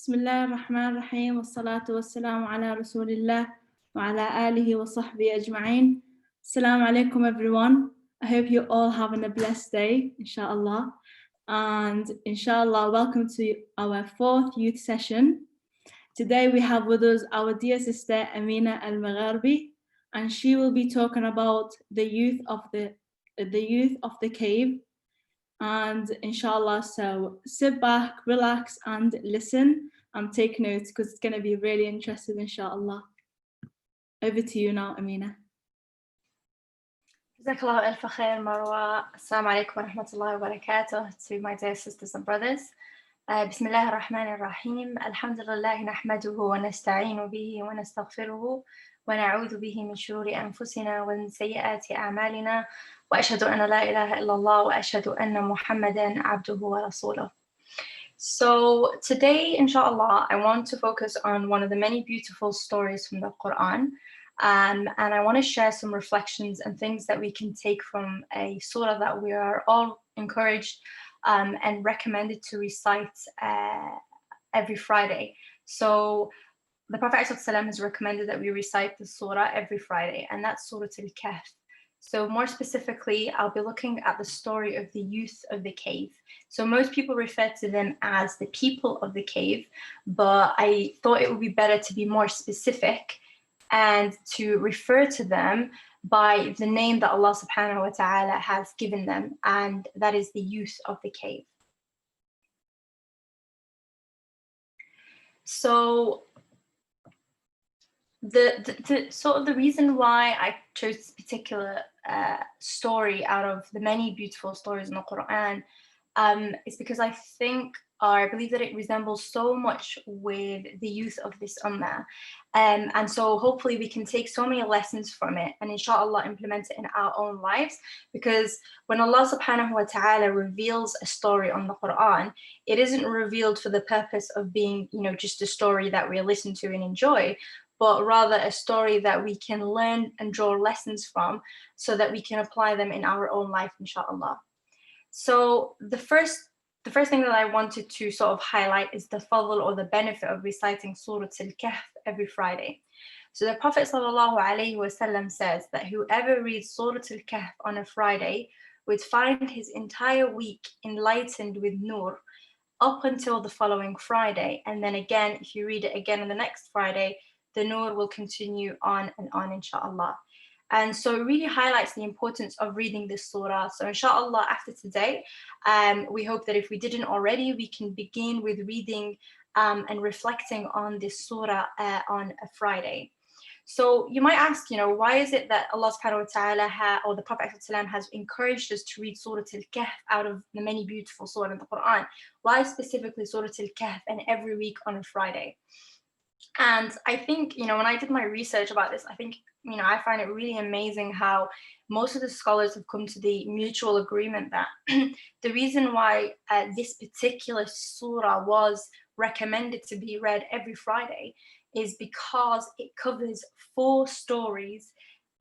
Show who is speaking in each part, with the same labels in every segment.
Speaker 1: بسم الله الرحمن الرحيم والصلاة والسلام على رسول الله وعلى آله وصحبه أجمعين. Assalamu alaikum everyone. I hope you're all having a blessed day, inshallah. And inshallah, welcome to our fourth youth session. Today we have with us our dear sister Amina Al-Maghrabi, and she will be talking about the youth of the cave. And inshallah, so sit back, relax and listen and take notes because it's going to be really interesting, inshallah. Over to you now, Amina.
Speaker 2: جزاك الله ألف خير مروة. السلام عليكم ورحمة الله وبركاته. To my dear sisters and brothers. بسم الله الرحمن الرحيم. الحمد لله نحمده ونستعين به ونستغفره ونعوذ به من شرور أنفسنا ومن سيئات أعمالنا وأشهد أن لا إله إلا الله وأشهد أن محمدا عبده ورسوله. So today, inshallah, I want to focus on one of the many beautiful stories from the Quran. And I want to share some reflections and things that we can take from a surah that we are all encouraged and recommended to recite every Friday. So the Prophet ﷺ has recommended that we recite the surah every Friday, and that's Surah Al-Kahf. So more specifically, I'll be looking at the story of the youth of the cave. So most people refer to them as the people of the cave, but I thought it would be better to be more specific and to refer to them by the name that Allah subhanahu wa ta'ala has given them, and that is the youth of the cave. So the sort of the reason why I chose this particular story out of the many beautiful stories in the Quran is because I believe that it resembles so much with the youth of this ummah. And so hopefully we can take so many lessons from it and inshallah implement it in our own lives, because when Allah subhanahu wa ta'ala reveals a story on the Quran, it isn't revealed for the purpose of being, just a story that we listen to and enjoy, but rather a story that we can learn and draw lessons from so that we can apply them in our own life, inshallah. So the first thing that I wanted to sort of highlight is the fadl or the benefit of reciting Surah Al-Kahf every Friday. So the Prophet ﷺ says that whoever reads Surah Al-Kahf on a Friday would find his entire week enlightened with nur up until the following Friday. And then again, if you read it again on the next Friday, the nur will continue on and on, inshallah. And so it really highlights the importance of reading this surah. So inshallah, after today, we hope that if we didn't already, we can begin with reading and reflecting on this surah on a Friday. So you might ask, why is it that Allah subhanahu wa ta'ala or the Prophet ﷺ has encouraged us to read Surah Al-Kahf out of the many beautiful surahs in the Quran? Why specifically Surah Al-Kahf and every week on a Friday? And I think, when I did my research about this, I find it really amazing how most of the scholars have come to the mutual agreement that the reason why this particular surah was recommended to be read every Friday is because it covers 4 stories,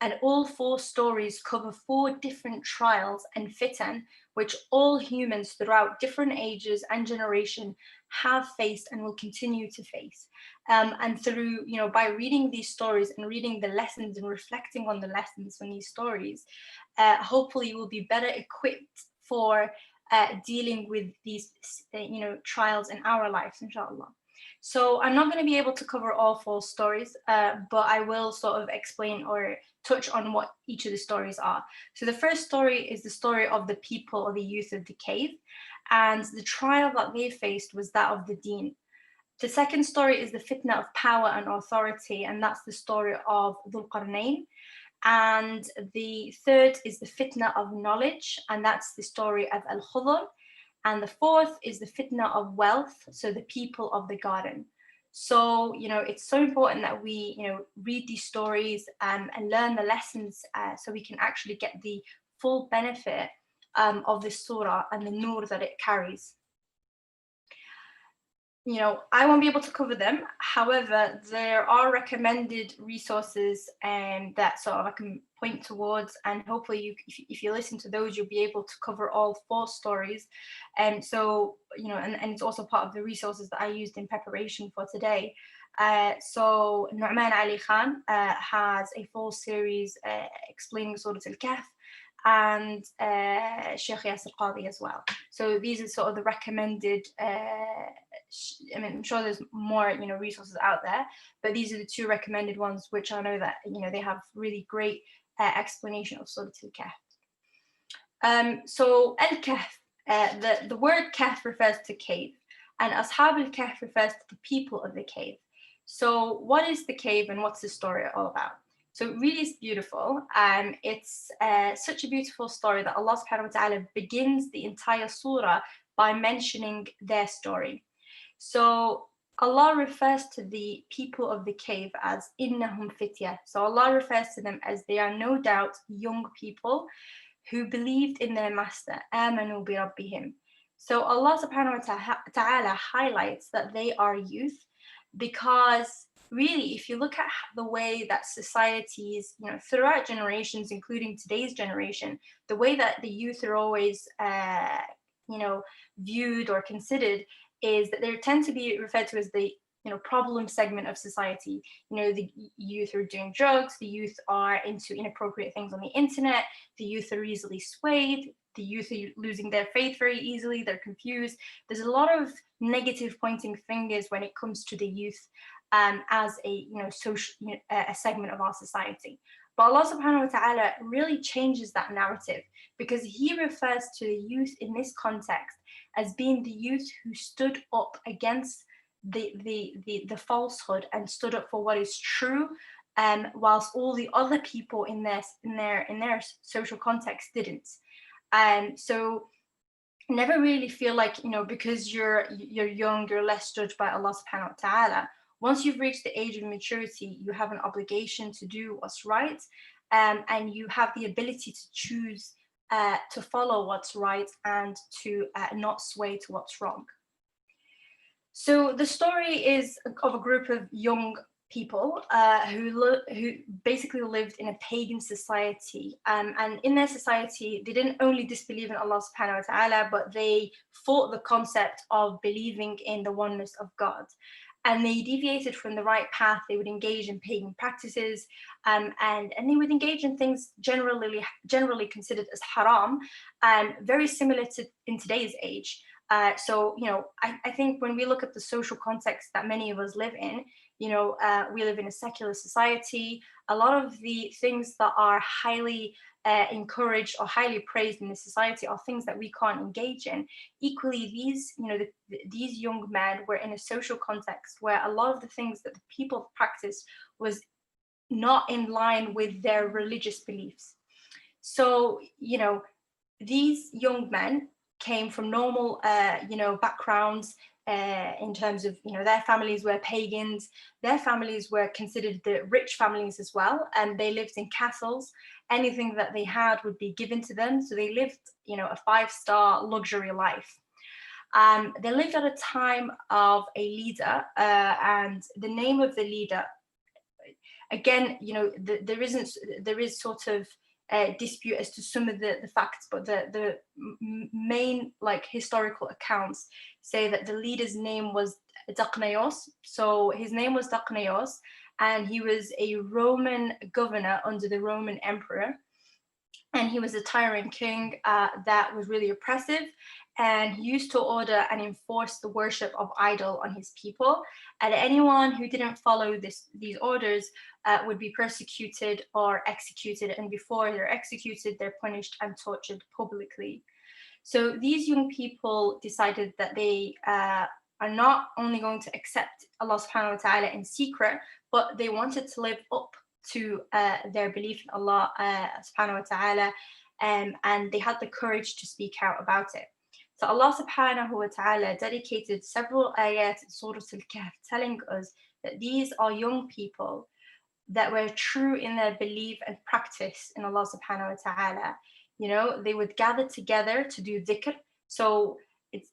Speaker 2: and all 4 stories cover 4 different trials and fitan, which all humans throughout different ages and generation have faced and will continue to face. And through, by reading these stories and reading the lessons and reflecting on the lessons from these stories, hopefully you will be better equipped for dealing with these, trials in our lives, inshallah. So I'm not going to be able to cover all 4 stories, but I will sort of explain or touch on what each of the stories are. So the first story is the story of the people or the youth of the cave, and the trial that they faced was that of the deen. The second story is the fitna of power and authority, and that's the story of Dhul Qarnayn. And the third is the fitna of knowledge, and that's the story of Al-Khudr. And the fourth is the fitna of wealth, so the people of the garden. So, it's so important that we, read these stories and learn the lessons so we can actually get the full benefit of this surah and the nur that it carries. I won't be able to cover them. However, there are recommended resources that sort of I can point towards, and hopefully if you listen to those, you'll be able to cover all 4 stories. And so, you know, and it's also part of the resources that I used in preparation for today. So Nu'man Ali Khan has a full series explaining Surah Al-Kahf, and Sheikh Yasir Qadi as well. So these are sort of the recommended, I mean, I'm sure there's more, you know, resources out there, but these are the 2 recommended ones, which I know that, you know, they have really great explanation of Surah Al-Kahf. So Al-Kahf, the word Kahf refers to cave, and Ashab al-Kahf refers to the people of the cave. So what is the cave and what's the story all about? So it really is beautiful. It's such a beautiful story that Allah subhanahu wa ta'ala begins the entire surah by mentioning their story. So Allah refers to the people of the cave as innahum fitya. So Allah refers to them as they are no doubt young people who believed in their master, amanu bi rabbihim. So Allah subhanahu wa ta'ala highlights that they are youth, because really, if you look at the way that societies, you know, throughout generations, including today's generation, the way that the youth are always, you know, viewed or considered is that they tend to be referred to as the, you know, problem segment of society. You know, the youth are doing drugs, the youth are into inappropriate things on the internet, the youth are easily swayed, the youth are losing their faith very easily, they're confused. There's a lot of negative pointing fingers when it comes to the youth as a, you know, social, a segment of our society. But Allah subhanahu wa ta'ala really changes that narrative, because he refers to the youth in this context as being the youth who stood up against the falsehood and stood up for what is true, whilst all the other people in their social context didn't. So never really feel like, you know, because you're young, you're less judged by Allah subhanahu wa ta'ala. Once you've reached the age of maturity, you have an obligation to do what's right, and you have the ability to choose to follow what's right and to not sway to what's wrong. So the story is of a group of young people who basically lived in a pagan society, and in their society they didn't only disbelieve in Allah subhanahu wa ta'ala, but they fought the concept of believing in the oneness of God, and they deviated from the right path. They would engage in pagan practices, and they would engage in things generally considered as haram, very similar to in today's age. So, you know, I think when we look at the social context that many of us live in, you know, we live in a secular society. A lot of the things that are highly encouraged or highly praised in the society are things that we can't engage in. Equally, these, you know, these young men were in a social context where a lot of the things that the people practiced was not in line with their religious beliefs. So, you know, these young men came from normal, you know, backgrounds in terms of, you know, their families were pagans, their families were considered the rich families as well, and they lived in castles. Anything that they had would be given to them, so they lived, you know, a 5-star luxury life. They lived at a time of a leader, and the name of the leader, again, you know, there is sort of dispute as to some of the facts, but the main, like, historical accounts say that the leader's name was Daqnayos. So his name was Daqnayos, and he was a Roman governor under the Roman emperor, and he was a tyrant king that was really oppressive, and he used to order and enforce the worship of idol on his people, and anyone who didn't follow these orders would be persecuted or executed, and before they're executed, they're punished and tortured publicly. So these young people decided that they are not only going to accept Allah subhanahu wa ta'ala in secret, but they wanted to live up to their belief in Allah subhanahu wa ta'ala, and they had the courage to speak out about it. So Allah subhanahu wa ta'ala dedicated several ayat in Surah Al-Kahf telling us that these are young people that were true in their belief and practice in Allah subhanahu wa ta'ala. You know, they would gather together to do dhikr. So it's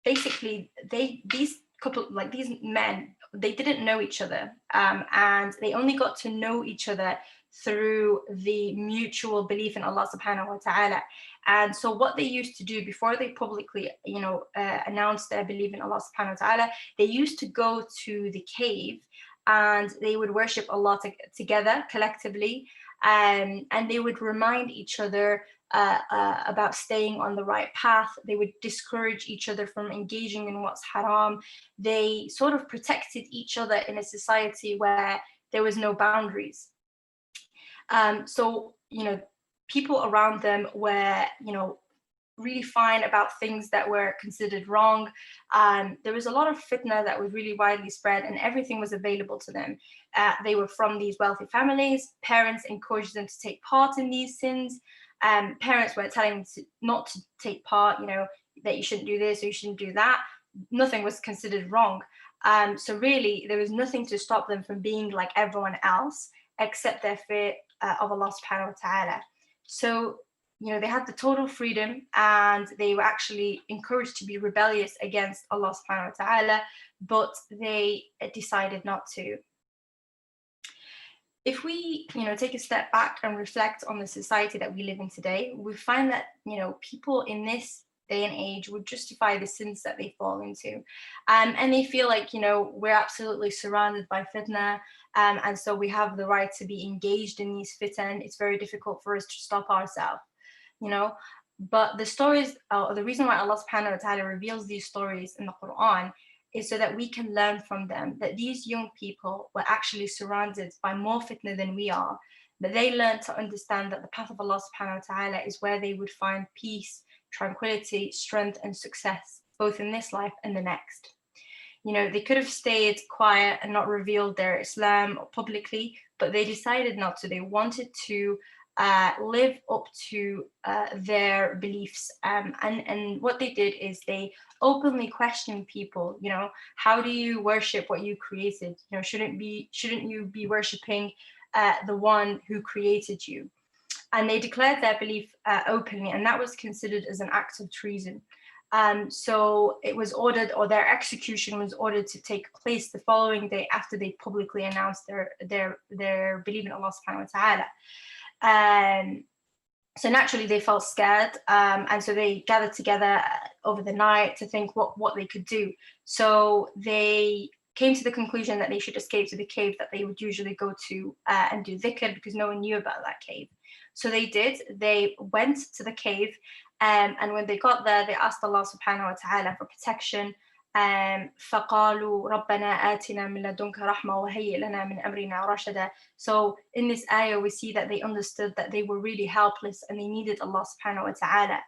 Speaker 2: basically these men, they didn't know each other, and they only got to know each other through the mutual belief in Allah subhanahu wa ta'ala. And so what they used to do before they publicly, announced their belief in Allah subhanahu wa ta'ala, they used to go to the cave and they would worship Allah together collectively, and they would remind each other about staying on the right path. They would discourage each other from engaging in what's haram. They sort of protected each other in a society where there was no boundaries. So people around them were, really fine about things that were considered wrong. There was a lot of fitna that was really widely spread, and everything was available to them. They were from these wealthy families. Parents encouraged them to take part in these sins. Parents weren't telling them not to take part, that you shouldn't do this or you shouldn't do that. Nothing was considered wrong. So really, there was nothing to stop them from being like everyone else, except their fear of Allah subhanahu wa ta'ala. So, they had the total freedom, and they were actually encouraged to be rebellious against Allah subhanahu wa ta'ala, but they decided not to. If we, take a step back and reflect on the society that we live in today, we find that, people in this day and age would justify the sins that they fall into. And they feel like, we're absolutely surrounded by fitna, and so we have the right to be engaged in these fitan. It's very difficult for us to stop ourselves, But the stories, the reason why Allah subhanahu wa ta'ala reveals these stories in the Quran is so that we can learn from them, that these young people were actually surrounded by more fitna than we are, but they learned to understand that the path of Allah subhanahu wa ta'ala is where they would find peace, tranquility, strength, and success, both in this life and the next. They could have stayed quiet and not revealed their Islam publicly, but they decided not to. They wanted to live up to their beliefs, and what they did is they openly questioned people. How do you worship what you created? Shouldn't you be worshiping the one who created you? And they declared their belief openly, and that was considered as an act of treason. So it was ordered, or their execution was ordered to take place the following day after they publicly announced their belief in Allah subhanahu wa ta'ala. So naturally they felt scared, and so they gathered together over the night to think what they could do. So they came to the conclusion that they should escape to the cave that they would usually go to and do dhikr, because no one knew about that cave. So they did. They went to the cave, and when they got there, they asked Allah subhanahu wa ta'ala for protection. فقالوا ربنا آتنا من لدنك رحمة وهيئ لنا من أمرنا رشدا. So in this ayah, we see that they understood that they were really helpless and they needed Allah subhanahu wa ta'ala.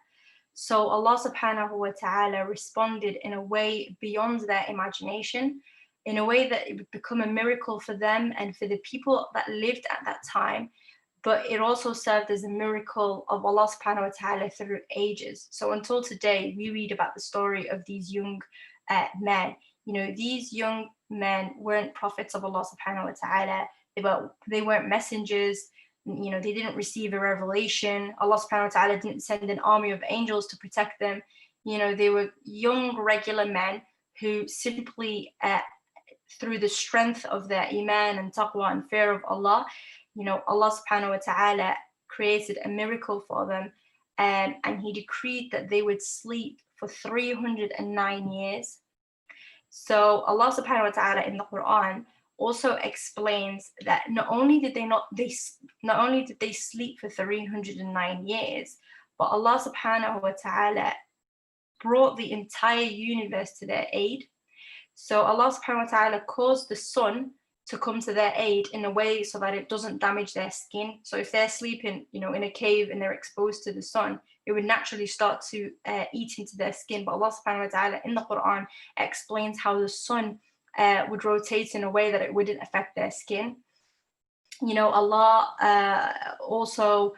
Speaker 2: So Allah subhanahu wa ta'ala responded in a way beyond their imagination, in a way that it would become a miracle for them and for the people that lived at that time. But it also served as a miracle of Allah subhanahu wa ta'ala through ages. So until today, we read about the story of these young men. These young men weren't prophets of Allah subhanahu wa ta'ala. They weren't messengers. They didn't receive a revelation. Allah subhanahu wa ta'ala didn't send an army of angels to protect them. They were young, regular men who simply, through the strength of their iman and taqwa and fear of Allah, Allah subhanahu wa ta'ala created a miracle for them, and he decreed that they would sleep for 309 years. So Allah subhanahu wa ta'ala in the Quran also explains that not only did they sleep for 309 years, but Allah subhanahu wa ta'ala brought the entire universe to their aid. So Allah subhanahu wa ta'ala caused the sun to come to their aid in a way so that it doesn't damage their skin. So if they're sleeping, in a cave and they're exposed to the sun, it would naturally start to eat into their skin. But Allah subhanahu wa ta'ala in the Quran explains how the sun would rotate in a way that it wouldn't affect their skin. Allah also,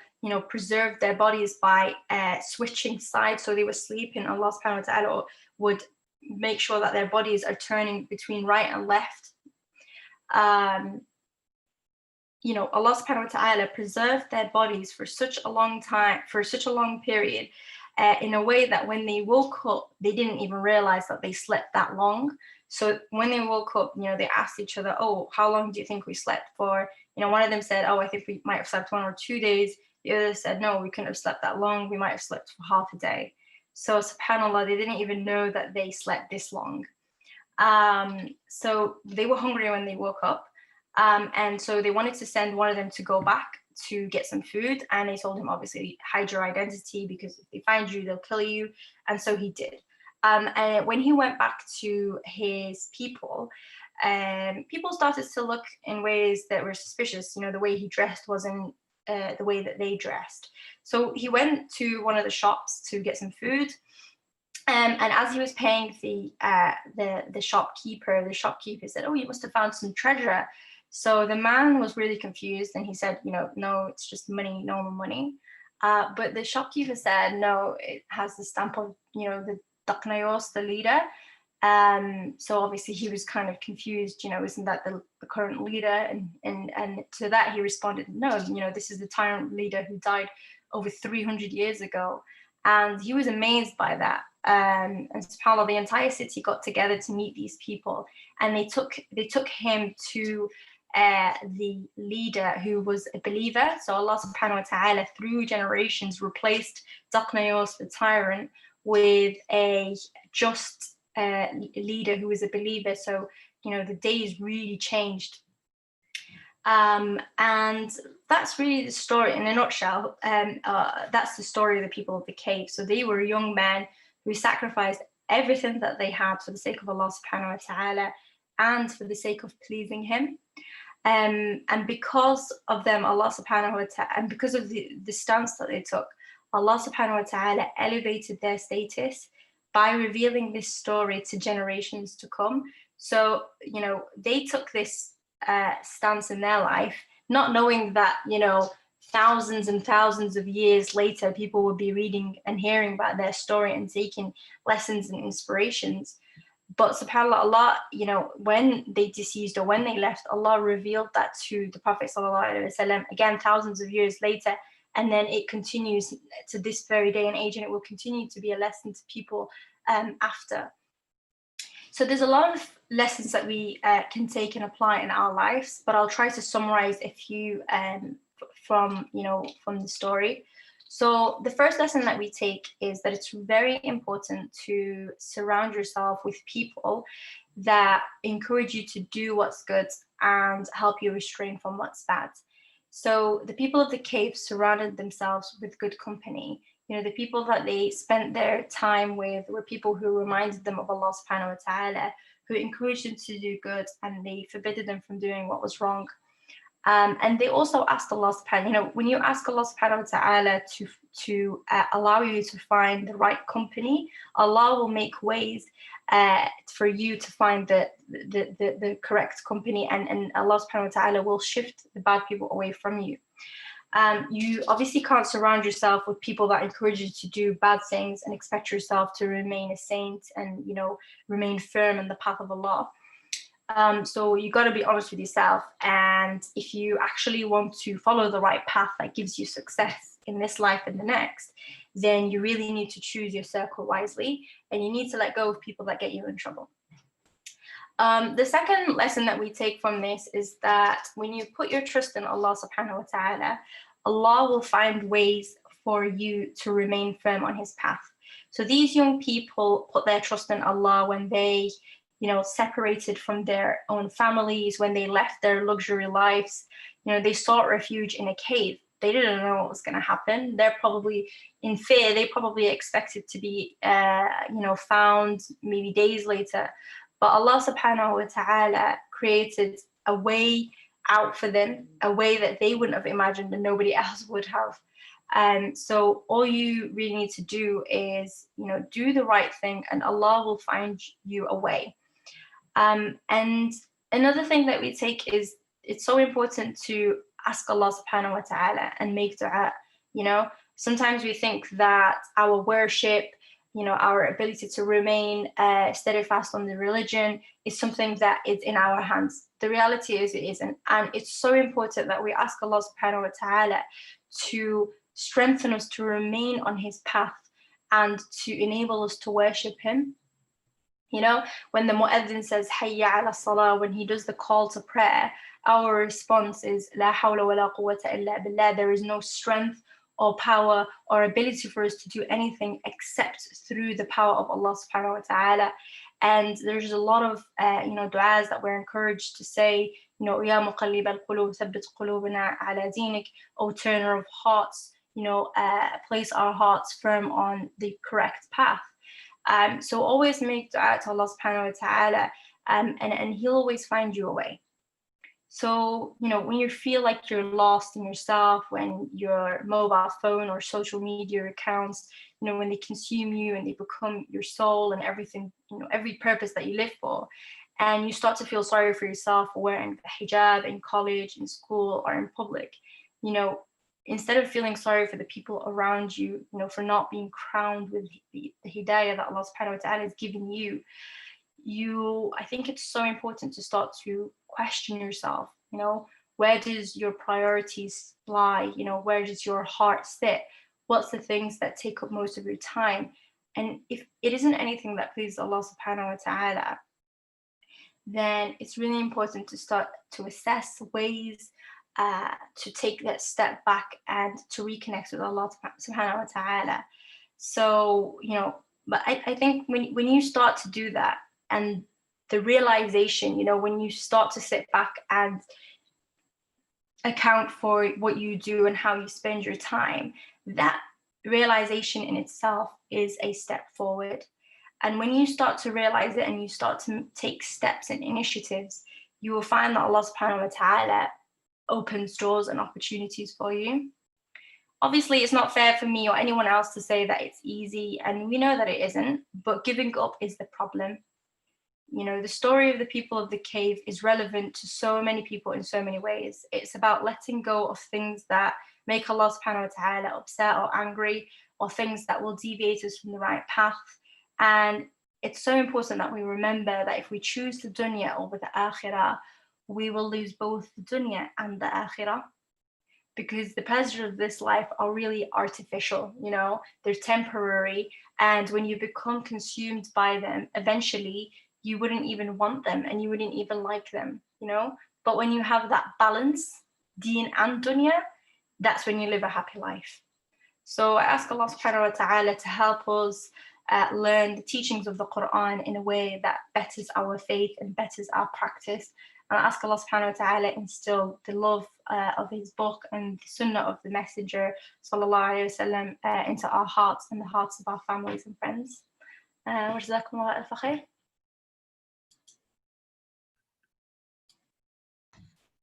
Speaker 2: preserved their bodies by switching sides. So they were sleeping. Allah subhanahu wa ta'ala would make sure that their bodies are turning between right and left. Allah subhanahu wa ta'ala preserved their bodies for such a long time, for such a long period, in a way that when they woke up, they didn't even realize that they slept that long. So when they woke up, they asked each other, oh, how long do you think we slept for? One of them said, oh, I think we might have slept 1 or 2 days. The other said, no, we couldn't have slept that long. We might have slept for half a day. So subhanAllah, they didn't even know that they slept this long. So they were hungry when they woke up. And so they wanted to send one of them to go back to get some food. And they told him, obviously, hide your identity, because if they find you, they'll kill you. And so he did. And when he went back to his people, people started to look in ways that were suspicious. The way he dressed wasn't the way that they dressed. So he went to one of the shops to get some food. And as he was paying the shopkeeper said, oh, you must have found some treasure. So the man was really confused, and he said, no, it's just money, normal money. But the shopkeeper said, no, it has the stamp of, the Daknayos, the leader. So obviously he was kind of confused, isn't that the current leader? And to that he responded, no, this is the tyrant leader who died over 300 years ago. And he was amazed by that. And subhanAllah, the entire city got together to meet these people, and they took him to the leader who was a believer. So Allah subhanahu wa ta'ala through generations replaced Daknayos, the tyrant, with a just leader who was a believer. So the days really changed. And that's really the story in a nutshell. That's the story of the people of the cave. So they were young men who sacrificed everything that they had for the sake of Allah subhanahu wa ta'ala and for the sake of pleasing him. And because of them, Allah subhanahu wa ta'ala, and because of the stance that they took, Allah subhanahu wa ta'ala elevated their status by revealing this story to generations to come. So, they took this stance in their life, not knowing that, thousands and thousands of years later, people would be reading and hearing about their story and taking lessons and inspirations. But subhanAllah, Allah, when they deceased or when they left, Allah revealed that to the Prophet ﷺ, again, thousands of years later. And then it continues to this very day and age, and it will continue to be a lesson to people after. So there's a lot of lessons that we can take and apply in our lives, but I'll try to summarize a few from the story. So the first lesson that we take is that it's very important to surround yourself with people that encourage you to do what's good and help you restrain from what's bad. So the people of the cave surrounded themselves with good company. The people that they spent their time with were people who reminded them of Allah subhanahu wa ta'ala, who encouraged them to do good, and they forbidden them from doing what was wrong. And they also asked Allah subhanahu, when you ask Allah subhanahu wa ta'ala to allow you to find the right company, Allah will make ways for you to find the correct company, and Allah subhanahu wa ta'ala will shift the bad people away from you. You obviously can't surround yourself with people that encourage you to do bad things and expect yourself to remain a saint and remain firm in the path of Allah. So you got to be honest with yourself, and if you actually want to follow the right path that gives you success in this life and the next, then you really need to choose your circle wisely, and you need to let go of people that get you in trouble. The second lesson that we take from this is that when you put your trust in Allah subhanahu wa ta'ala, Allah will find ways for you to remain firm on his path. So these young people put their trust in Allah when they separated from their own families, when they left their luxury lives. They sought refuge in a cave. They didn't know what was going to happen. They're probably in fear. They probably expected to be, found maybe days later. But Allah subhanahu wa ta'ala created a way out for them, a way that they wouldn't have imagined and nobody else would have. So all you really need to do is, do the right thing, and Allah will find you a way. And another thing that we take is it's so important to ask Allah subhanahu wa ta'ala and make dua. Sometimes we think that our worship, our ability to remain steadfast on the religion is something that is in our hands. The reality is it isn't. And it's so important that we ask Allah subhanahu wa ta'ala to strengthen us to remain on his path and to enable us to worship him. You know, when the mu'adhin says hayya ala salah, when he does the call to prayer, our response is la hawla wa la quwwata illa billah. There is no strength or power or ability for us to do anything except through the power of Allah subhanahu wa ta'ala. And there's a lot of du'as that we're encouraged to say, ya muqallib al-qulub thabbit qulubana ala dinik, O turner of hearts, place our hearts firm on the correct path. So always make dua to Allah subhanahu wa ta'ala, and he'll always find you a way. So, when you feel like you're lost in yourself, when your mobile phone or social media accounts, when they consume you and they become your soul and everything, every purpose that you live for, and you start to feel sorry for yourself for wearing the hijab in college, in school, or in public, instead of feeling sorry for the people around you, for not being crowned with the hidayah that Allah subhanahu wa ta'ala is giving you, I think it's so important to start to question yourself. Where does your priorities lie? Where does your heart sit? What's the things that take up most of your time? And if it isn't anything that pleases Allah subhanahu wa ta'ala, then it's really important to start to assess ways to take that step back and to reconnect with Allah subhanahu wa ta'ala. So, but I think when you start to do that, and the realization, when you start to sit back and account for what you do and how you spend your time, that realization in itself is a step forward. And when you start to realize it and you start to take steps and initiatives, you will find that Allah subhanahu wa ta'ala opens doors and opportunities for you. Obviously, it's not fair for me or anyone else to say that it's easy, and we know that it isn't, but giving up is the problem. The story of the people of the cave is relevant to so many people in so many ways. It's about letting go of things that make Allah subhanahu wa ta'ala upset or angry, or things that will deviate us from the right path. And it's so important that we remember that if we choose the dunya over the akhirah, we will lose both the dunya and the akhirah, because the pleasures of this life are really artificial, they're temporary. And when you become consumed by them, eventually you wouldn't even want them and you wouldn't even like them, But when you have that balance, deen and dunya, that's when you live a happy life. So I ask Allah subhanahu wa ta'ala to help us learn the teachings of the Quran in a way that betters our faith and betters our practice. And I ask Allah subhanahu wa ta'ala instill the love of his book and the sunnah of the messenger sallallahu alayhi wa sallam into our hearts and the hearts of our families and friends. وجزاكم الله ألف خير.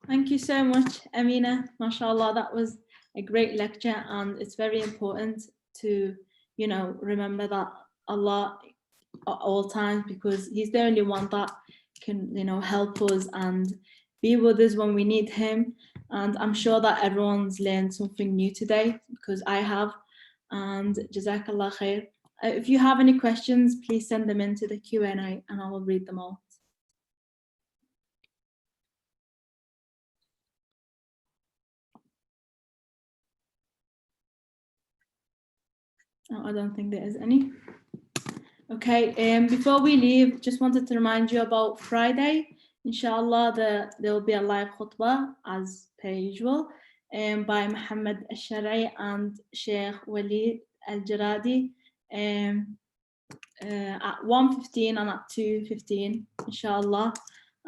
Speaker 1: Thank you so much, Amina. MashaAllah, that was a great lecture, and it's very important to, remember that Allah at all times, because he's the only one that can, help us and be with us when we need him. And I'm sure that everyone's learned something new today, because I have. And Jazakallah khair. If you have any questions, please send them into the Q&A and I will read them all. No, I don't think there is any. Okay, before we leave, just wanted to remind you about Friday. Inshallah, there will be a live khutbah as per usual by Muhammad al-Shar'i and Sheikh Walid al-Jaradi at 1:15 and at 2:15, inshallah.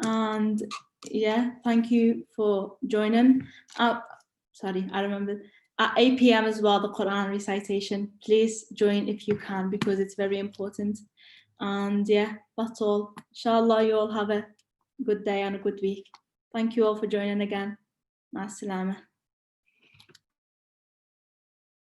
Speaker 1: And yeah, thank you for joining. Sorry, I remembered. At 8 p.m. as well, the Quran recitation. Please join if you can, because it's very important. And yeah, that's all. Inshallah, you all have a good day and a good week. Thank you all for joining again. Ma salama.